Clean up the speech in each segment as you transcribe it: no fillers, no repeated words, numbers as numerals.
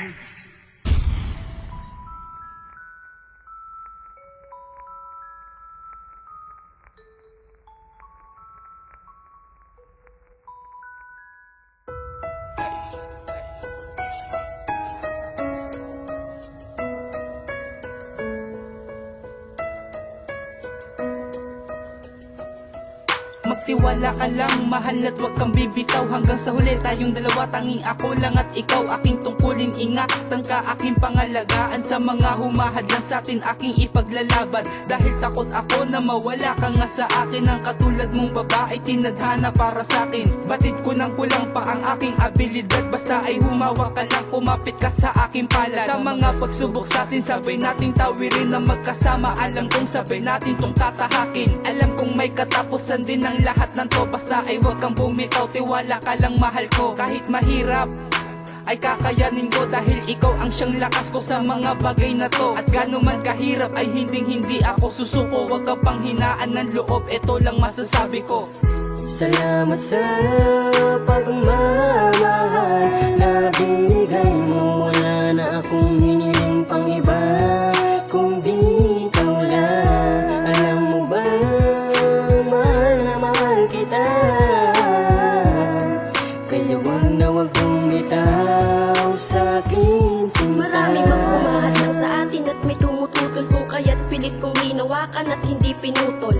Records. Magtiwala ka lang, mahal at huwag kang bibitaw. Hanggang sa huli tayong dalawa, tanging ako lang at ikaw. Aking tungkulin, ingatan ka, aking pangalagaan. Sa mga humahadlang sa atin, aking ipaglalaban. Dahil takot ako na mawala ka nga sa akin. Ang katulad mong babae, tinadhana para sa akin. Batid ko nang kulang pa ang aking abilidad. Basta ay humawak ka lang, kumapit ka sa aking palad. Sa mga pagsubok sa atin, sabay nating tawirin na magkasama. Alam kong sabay natin tong tatahakin. Alam kong may katapusan din ang lahat ng to. Basta ay huwag kang bumitaw, tiwala ka lang, mahal ko. Kahit mahirap ay kakayanin ko, dahil ikaw ang siyang lakas ko sa mga bagay na to. At gano'n man kahirap ay hindi ako susuko. Huwag ka pang hinaan ng loob, ito lang masasabi ko. Salamat sa pagmamahal na binigay mo. Wala na akong hiniling pang iba, kung di ikaw lang. Alam mo ba, mahal na mahal kita. Kaya wag na wag bumitaw sa akin, sinta. Marami bang humahadlang sa atin at may tumututol, kung kaya't pilit kong hinawakan at hindi pinutol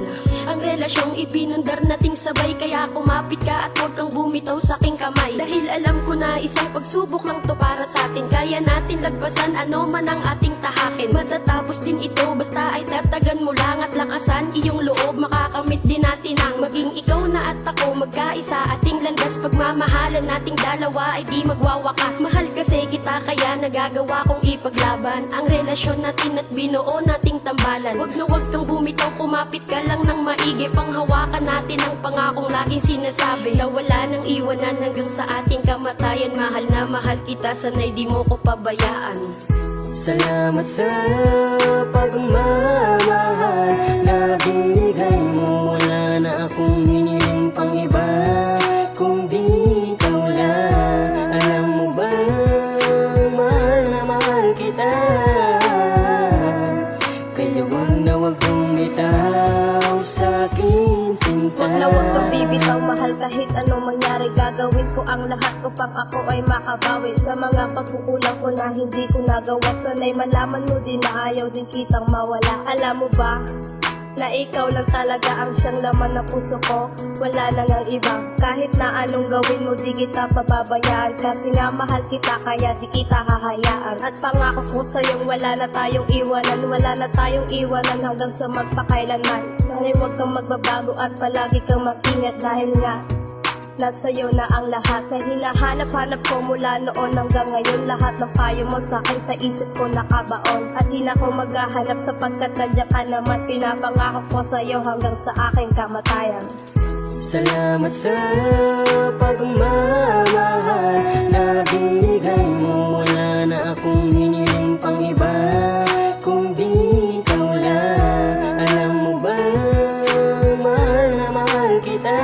ang relasyong ipinundar nating sabay. Kaya kumapit ka at huwag kang bumitaw sa aking kamay. Dahil alam ko na isang pagsubok lang to para sa atin. Kaya natin lagpasan ano man ang ating tahakin. Matatapos din ito, basta ay tatagan mo lang at lakasan iyong loob. Makakamit din natin ang maging ikaw na at ako, magkaisa ating landas. Pagmamahalan nating dalawa ay di magwawakas. Mahal kasi kita, kaya nagagawa kong ipaglaban ang relasyon natin at binuo nating tambalan. Huwag na huwag kang bumitaw, kumapit ka lang ng maigi. Panghawakan natin ang pangakong laging sinasabi, na wala nang iwanan hanggang sa ating kamatayan. Mahal na mahal kita, sana'y di mo ko pabayaan. Salamat sa pagmamahal na binigay mo. Wala na akong hiniling pang iba, kung di ikaw lang. Alam mo ba, mahal na mahal kita. Kaya wag na wag bumitaw sa akin, sinta. Huwag na huwag kang bibitaw, mahal, kahit anong mangyari. Gagawin ko ang lahat upang ako ay makabawi sa mga pagkukulang ko na hindi ko nagawa. Sana'y malaman mo din na ayaw din kitang mawala. Alam mo ba na ikaw lang talaga ang siyang laman ng puso ko? Wala nang ang iba. Kahit na anong gawin mo, di kita pababayaan. Kasi nga mahal kita, kaya di kita hahayaan. At pangako ko sa'yong wala na tayong iwanan. Wala na tayong iwanan hanggang sa magpakailanman. Sana'y huwag kang magbabago at palagi kang mag-ingat. Dahil nga nasa'yo na ang lahat na hinahanap-hanap ko mula noon hanggang ngayon. Lahat ng payo mo sa'kin sa isip ko nakabaon. At di na ko maghahanap sapagkat nandiyan ka naman. Pinapangako ko sa'yo hanggang sa aking kamatayan. Salamat sa pagmamahal na binigay mo. Wala na akong hiniling pang iba, kung di ikaw lang. Alam mo ba, mahal na mahal kita.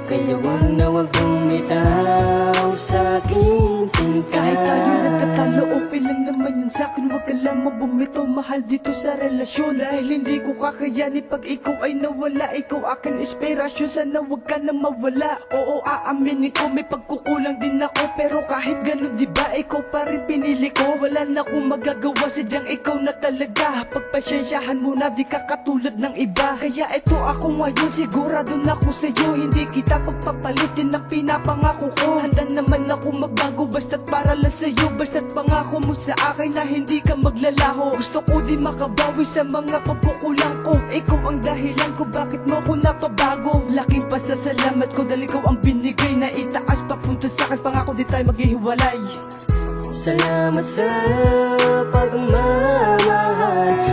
Kaya wag na wag bumitaw sa akin, sinta. Kahit tayo nagkatalo, okay lang naman yun sa'kin. Huwag ka lamang bumitaw, mahal, dito sa relasyon. Dahil hindi ko kakayanin pag ikaw ay nawala. Ikaw akin inspirasyon, sana huwag ka na mawala. Oo, aaminin ko, may pagkukulang din ako. Pero kahit ganun, diba, ikaw pa rin pinili ko. Wala na akong magagawa, sadyang ikaw na talaga. Pagpasyensyahan mo na, di ka katulad ng iba. Kaya ito ako ngayon, sigurado na ako sa'yo. Hindi kita pagpapalitin ang pinapangako ko. Handa naman ako magbago, basta't para lang sa'yo. Basta't pangako mo sa akin na hindi ka maglalaho. Gusto ko din makabawi sa mga pagkukulang ko. Ikaw ang dahilan ko bakit mo ko napabago. Laking pasasalamat ko dahil ikaw ang binigay na itaas papunta sa akin. Pangako di tayo maghihiwalay. Salamat sa pagmamahal